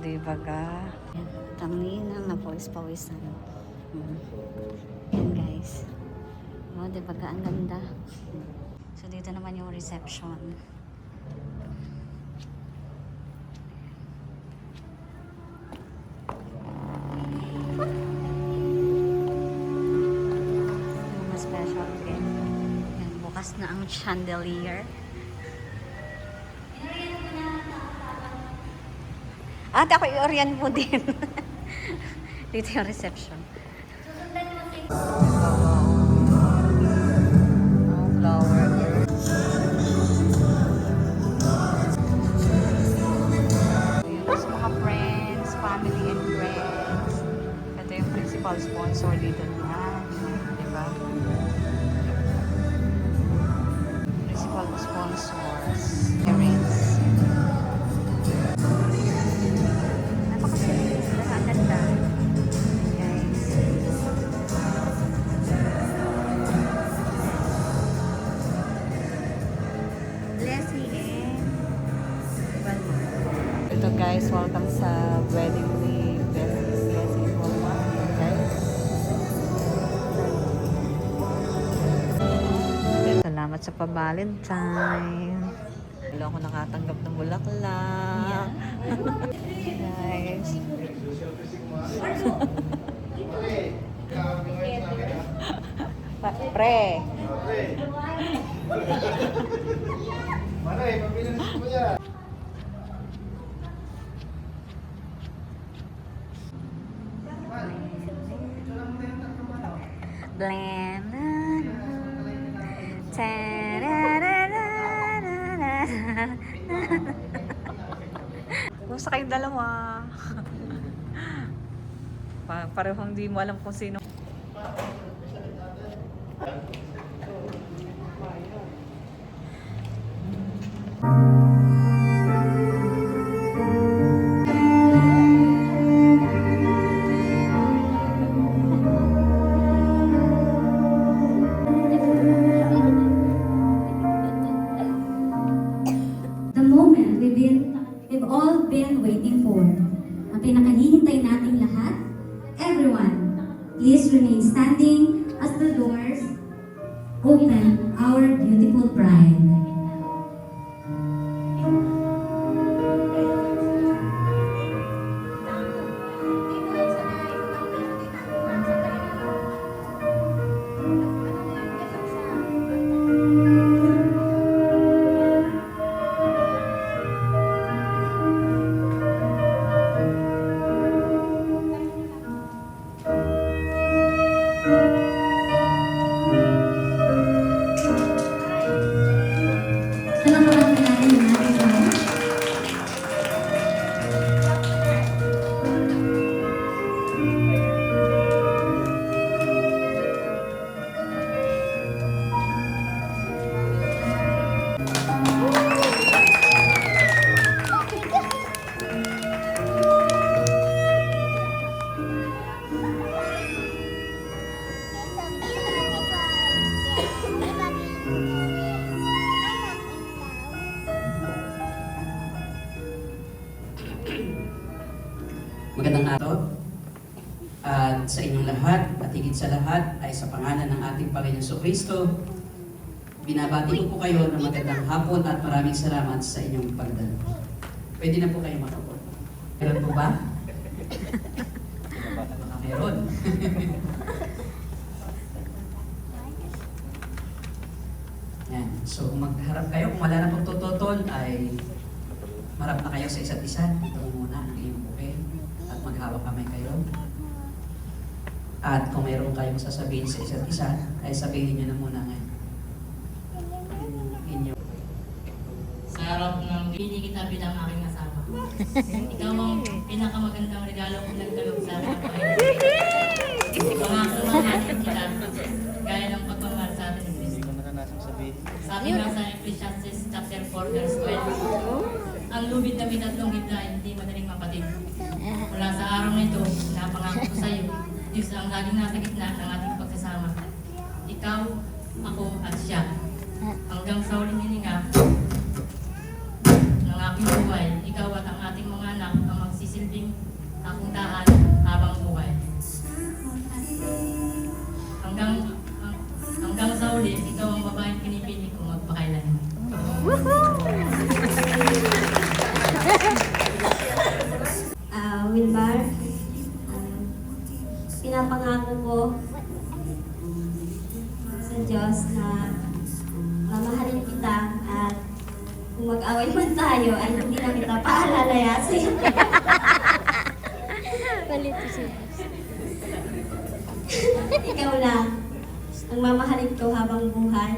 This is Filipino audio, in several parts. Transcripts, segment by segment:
di ba ga? Tanginang na pawis-pawisan. Yan guys. O, di ba ga? Ang ganda. So, dito naman yung reception. Yung special din. Yan, bukas na ang chandelier. Ate, ako i-orient mo din. Dito yung reception. Flower. Sa mga friends, family and friends. Ito yung principal sponsor dito na. Diba? Principal sponsors. Parents. Ito guys, welcome sa wedding ni Blessing Walmart. Guys. Salamat sa pa-Valentine. Wala ako nakatanggap ng bulaklak. Guys. Pre. Maray, pabili na po yan. Blend. Kumusta kayong dalawa? Parehong hindi mo alam kung sino. We've all been waiting for. Ang pinakahihintay nating lahat, everyone, please remain standing as the doors open our beautiful bride. Magandang araw at sa inyong lahat at higit sa lahat ay sa pangalan ng ating Panginoon Jesucristo, binabati ko po kayo ng magandang hapon at maraming salamat sa inyong pagdalo. Pwede na po kayo makapon. Meron po ba? Meron. Yan. So kung magharap kayo, kung wala na pong tututol, ay marap na kayo sa isa't isa. Ito muna ang iyong buke. At maghawak kamay kayo. At kung mayroon kayong sasabihin sa isa't isa, ay sabihin nyo na muna ngayon. Inyo. Sa harap ng hindi kita bilang aking asawa. Ikaw ang pinakamagandang regalo kong nagkalog sa akin. Pangako na natin kita, gaya ng pagmamahal sa atin ni Cristo. Sabi nga sa Ecclesiastes chapter 4 verse 12, ang lubid na bitatlong himla ay hindi madaling mapatid. Mula sa araw na ito, napangako ko sa iyo, Diyos ang laging nasa gitna ng ating pagsasama. Ikaw, ako, at siya. Hanggang sa huling hininga ng aking buhay, ikaw at ang ating mga anak ang magsisi magsisilbing kakuntahan habang buhay. Hanggang sa huli, ikaw ang babaeng pinipili ko magpakailan. Wilmar, pinapangako ko sa Diyos na mamahalin kita at kung mag-away man tayo ay hindi na kita paalalayasin. Ikaw lang ang mamahalin ko habang buhay.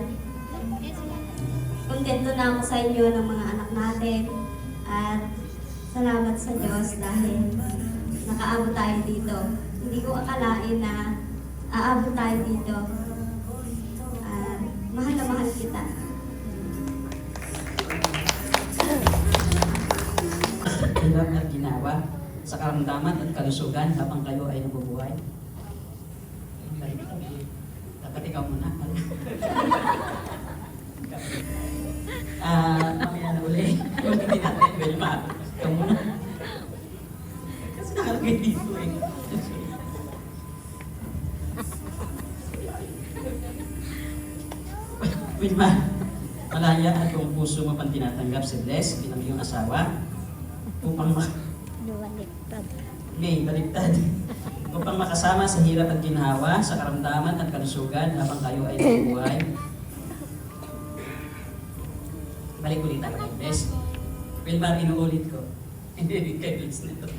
Kontento na ako sa inyo ng mga anak natin at salamat sa Diyos dahil nakaabot tayo dito. Hindi ko akalain na aabot tayo dito. Mahal na mahal kita. Hirap at ginawa sa karamdaman at kalusugan habang kayo ay nabubuhay. Dapat ikaw muna. Mamaya na uli. Kung hindi natin, Wilmar. Ikaw muna. Kasi nakalagay dito eh. Wilmar, malaya at kung puso mo pang tinatanggap si Bless bilang iyong asawa upang baliktad. Upang makasama sa hirap at ginhawa, sa karamdaman at kalusugan habang kayo ay nabubuhay. Balik ulit tayo kay Bless. Wilmar, inuulit ko. Hindi kay Bless nito.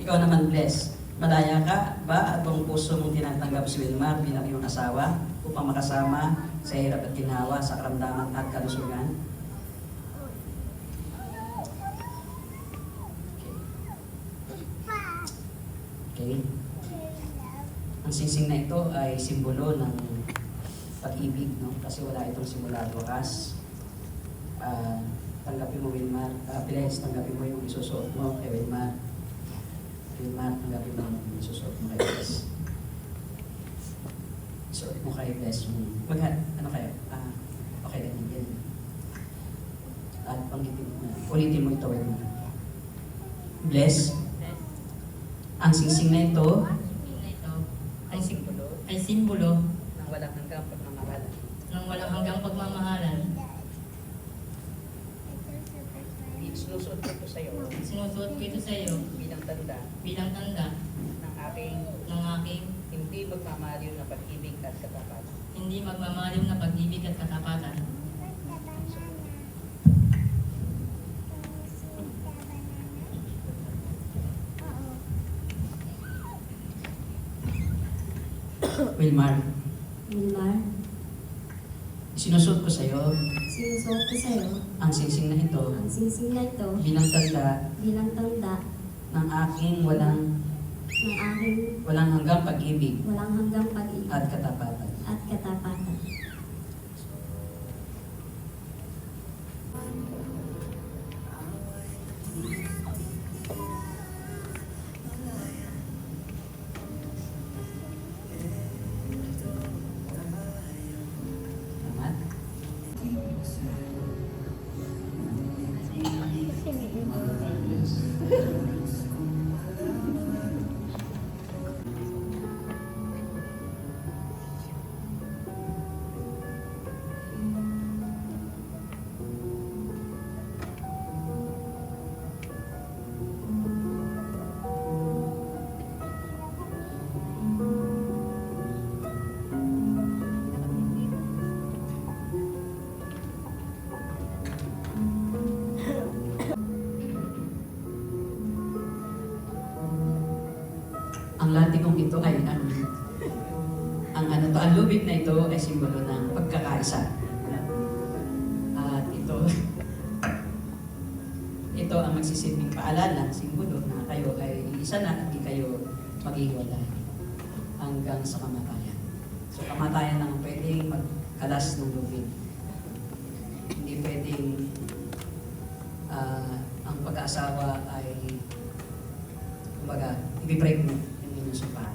Ikaw naman, Bless. Malaya ka ba at kung puso mong tinatanggap si Wilmar bilang iyong asawa upang makasama sa hirap at ginhawa, sa karamdaman at kalusugan? Okay. Ang singsing na ito ay simbolo ng pag-ibig, no? Kasi wala itong simula at wakas. Tanggapin mo, Wilmar. Bless, tanggapin mo yung isusuot mo kay Wilmar. Wilmar, tanggapin mo yung isusuot mo kay Bless. Isuot mo kay Bless. Ano kayo? Okay, ganyan. At panggitin mo. Ulitin mo ito, Wilmar. Bless. Ang singsing na ito ay simbolo ng walang hanggang pagmamahalan. ng walang hanggang pagmamahalan. Sinusuot ko ito sa iyo Sinusuot ko ito sa iyo bilang tanda ng aking hindi magmamaliw na pag-ibig at katapatan. hindi magmamaliw na pag-ibig at katapatan. Wilmar, Wilmar, sinusuot ko sa iyo sinusuot ko sa iyo ang singsing na ito ang singsing na ito bilang tanda bilang tanda ng aking walang hanggang pag-ibig walang hanggang pag-ibig at katapatan. at katapatan. Salamat. Ang latikong ito ay ang lubid na ito ay simbolo ng pagkakaisa. At ito ang magsisilbing paalala, simbolo na kayo ay isa na at di kayo maghiwalay hanggang sa kamatayan. So kamatayan lang ang pwedeng magkalas ng lubid. Hindi pwedeng ang pag-aasawa ay kumbaga, i-break mo yung inyong sumpahan.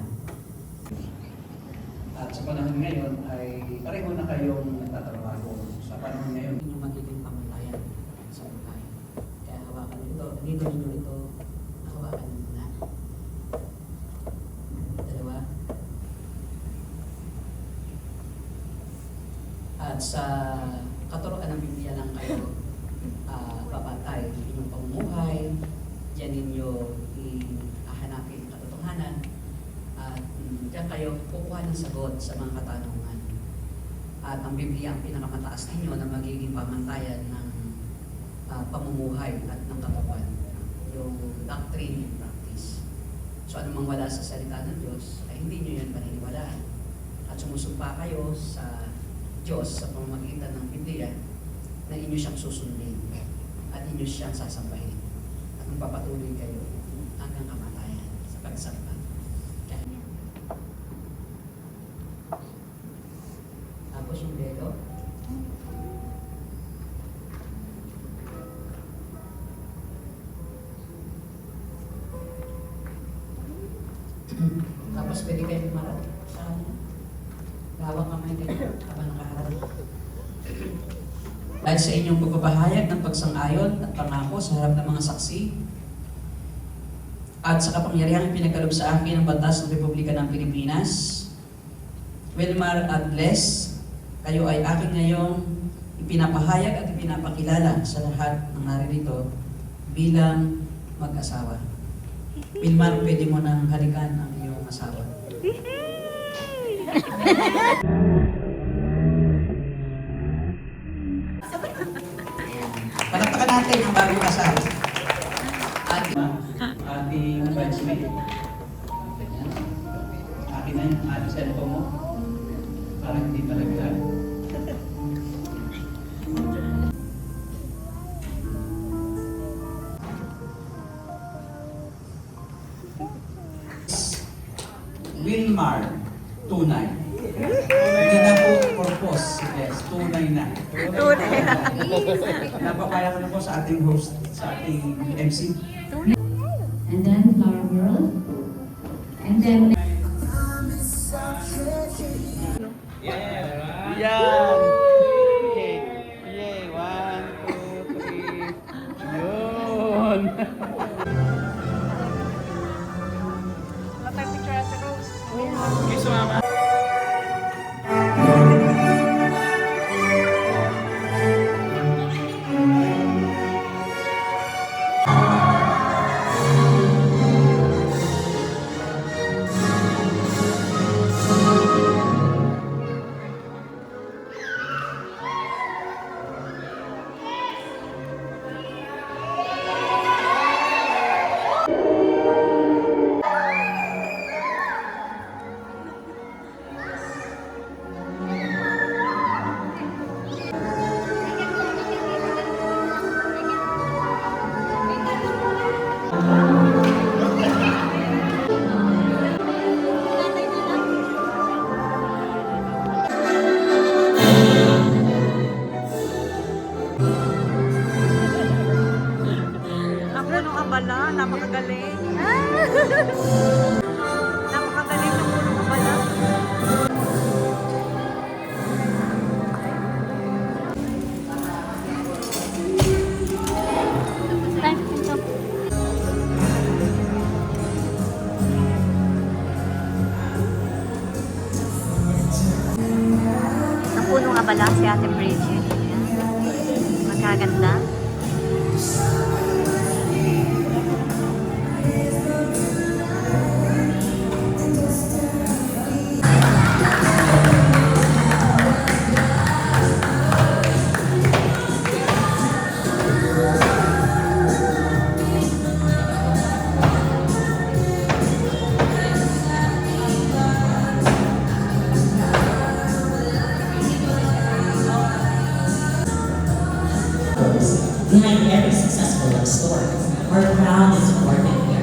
At sa panahon ngayon ay pareho na kayong nagtatrabaho. Sa panahon ngayon, yung magiging pamatayan sa buhay. Kaya hawakan nyo ito, dito ninyo ito, hawakan sa katuroan ng Biblia lang kayo babantay ng inyong pamumuhay, diyan ninyo hahanapin katotohanan, at diyan kayo kukuha ng sagot sa mga katanungan. At ang Biblia ang pinakamataas ninyo na magiging pamantayan ng pamumuhay at ng katawan, yung doctrine and practice. So anumang wala sa salita ng Diyos ay hindi nyo yan paniniwalaan. At sumusumpa kayo sa Diyos sa pamamagitan ng Biblia na inyo siyang susundin at inyo siyang sasambahin. At magpapatuloy kayo hanggang kamatayan sa pagsamba. Tapos yung dedo. Tapos pwede kayo umarap sa kanya. Hawak kamay kayo habang nakaharap. Dahil sa inyong pagpapahayag ng pagsang-ayon at pangako sa harap ng mga saksi at sa kapangyarihang pinagkaloob sa akin ng Batas ng Republika ng Pilipinas, Wilmar at Les, kayo ay akin ngayong ipinapahayag at ipinapakilala sa lahat ng naririto bilang mag-asawa. Wilmar, pwede mo nang halikan ang iyong asawa. Palakpakan natin ang bagong kasal. Ating bridesmaid. Akin na yung ating cellphone mo. Parang hindi talaga. Wilmar, tunay. Hindi na po purpose. Yes, tunay na. Tunay na. Napapaya ko na po sa ating host, sa ating MC. And then flower girl. And then Yan! Okay. Yay! 1, 2, 3. Yun! Wala tayong picture at Rose. Okay, sumama. Ang punong abala, napakagaling. Napakagaling ng punong abala. Ang punong abala si Ate Bridget. Ayan. Magkaganda. Behind every successful love story, our crown is born in here.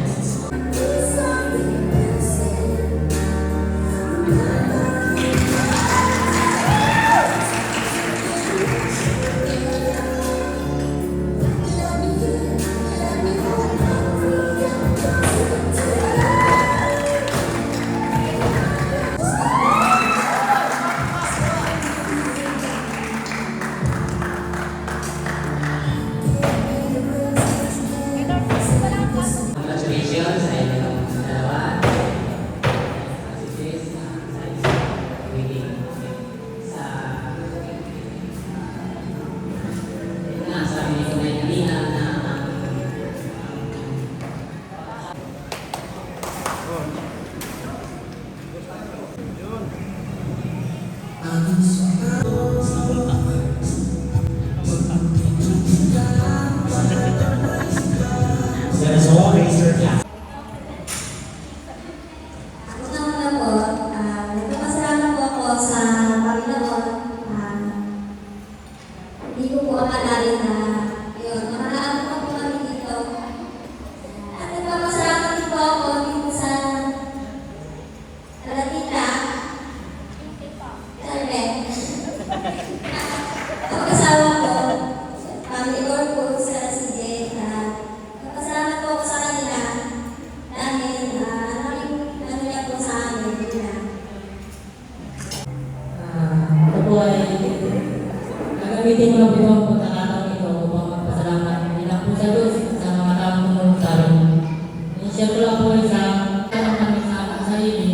Siya po lang po isang tanong namin sa ating sarili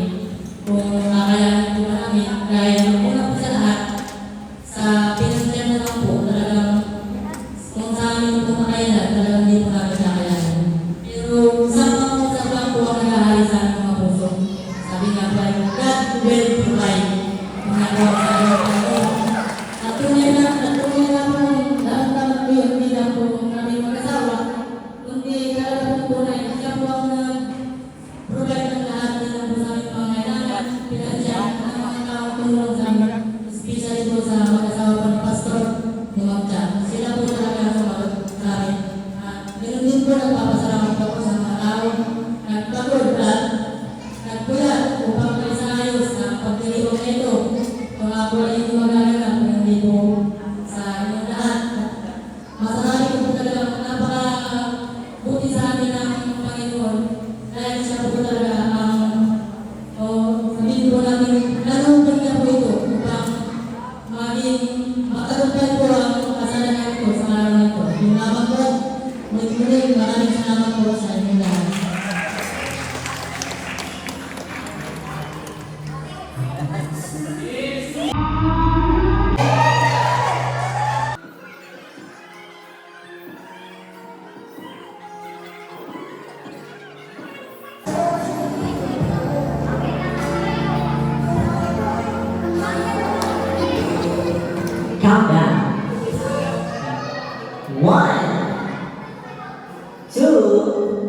kung kakayanin po namin dahil una po sa lahat sa pinagsiyan na lang po talagang kung sa amin po makayanan talagang hindi po namin kakayanin. Pero sa lang po ang nag-ahari sa ating mga puso. Sabi nga po ay God will provide. Ginagawa sa Diyos. At tunay na po dapat po yun, hindi lang po kami mag-asawa, kundi talagang tunay. Siya po ang provide ng lahat ng po sa aming pangailangan, pinasyan ang mga taong tulong sa amin, especially po sa mag-asawa po ng pastor, lumagtya. Sila po talaga sumagot sa amin. At ganoon din po nagpapasalamat ako sa mga taong nagpagod at nagpuyat upang maisayos ang pagdiriwang ito. Kung ako ay hindi magaganap, hindi po sa inyong lahat. Masasabi ko po talagang napaka-buti sa amin ng Panginoon dahil siya po talaga ang sabihin po namin, nanunod niya po ito upang maging matagumpay po ang kasalanan ko sa araw na ito. Yung lamang po, muli maraming salamat po sa inyong lahat. Countdown. 1, 2,